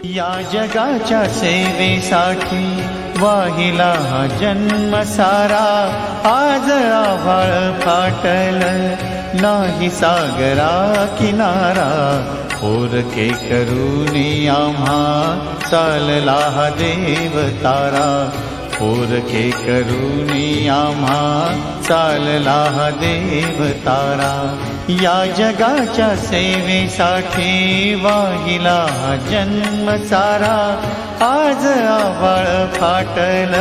या जगाच्या सेवेसाठी वाहिला हा जन्म सारा, आज आभाळ फाटल नाही सागरा किनारा, पोरके करूनी आम्हा चालला हा देव तारा, पोरके करूनी आम्हा चालला हा देव तारा। या जगाच्या सेवेसाठी वाहिला हा जन्म सारा, आज आभाळ फाटल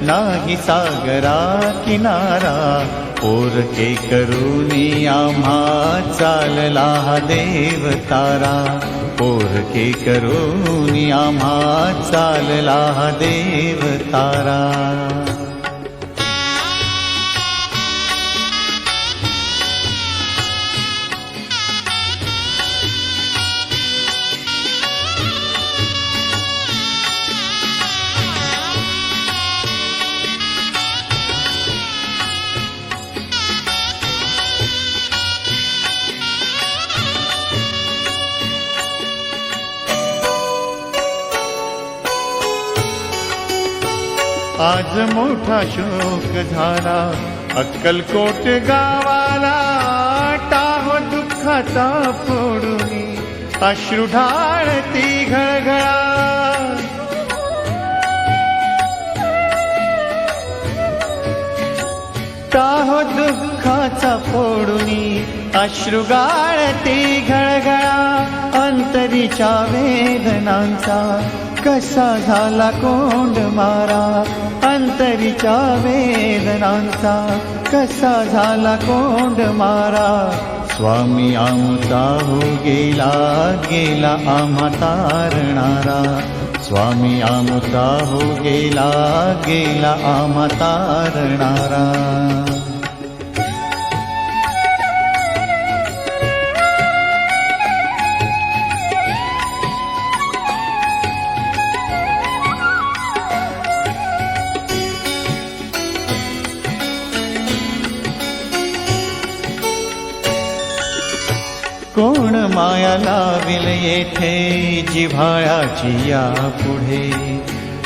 नाही सागरा किनारा, पोरके करूनी आम्हा चालला हा देव तारा, पोरके करूनी आम्हा चालला हा देव तारा। आज मोठा शोक झाला अक्कलकोट गावाला, टाहो दुःखाचा फोडूनी अश्रू ढाळती घळघळा, टाहो दुःखाचा फोडूनी अश्रू गाळती घळघळा, अंतरीच्या वेदनांचा कसा झाला कोंड मारा, अंतरीच्या वेदनांचा कसा झाला कोंड मारा, स्वामी आमचा हो गेला गेला आम्हा तारणारा, स्वामी आमचा हो गेला गेला आम्हा तारणारा। कोण माया लाविल येथे जिव्हाळ्याची या पुढे,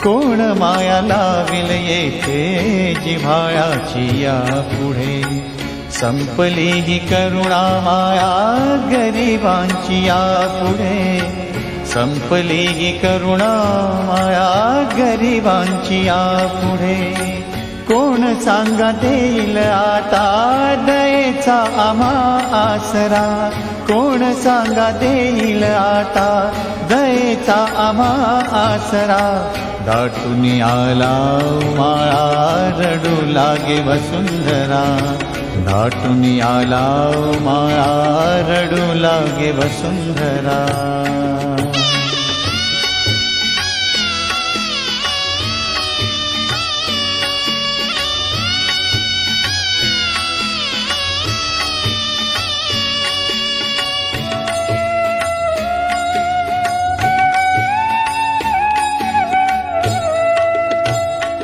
कोण माया लाविल येथे जिव्हाळ्याची या पुढे, संपली ही करुणा माया गरिबांची या पुढे, संपली ही करुणा माया गरिबांची या पुढे, कोण सांगा देईल आता दयेचा आम्हा आसरा, कोण सांगा देईल आता दयेचा आम्हा आसरा, दाटून आला माळा रडू लागे वसुंधरा, दाटून आला माळा रडू लागे वसुंधरा।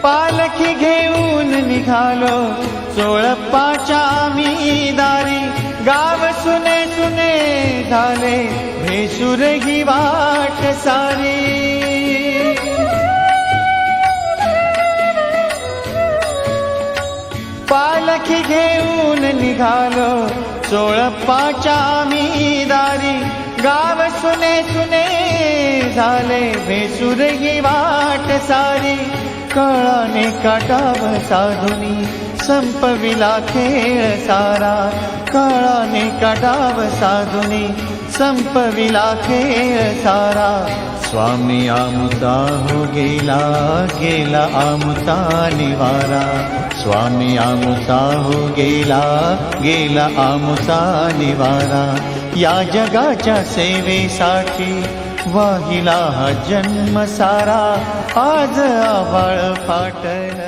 पालखी घेऊन निघालो चोळप्पाच्या आम्ही दारी, गाव सुने सुने झाले भेसूर ही वाट सारी, पालखी घेऊन निघालो चोळप्पाच्या आम्ही दारी, गाव सुने सुने झाले भेसूर ही वाट सारी, काळाने काटाव साधुनी संपविला खेळ सारा, काळाने काटाव साधुनी संपविला खेळ सारा, स्वामी आमचा हो गेला गेला आमचा निवारा, स्वामी आमचा हो गेला गेला आमचा निवारा। या जगाच्या सेवेसाठी वाहिला हा जन्म सारा, आज आभाळ फाटल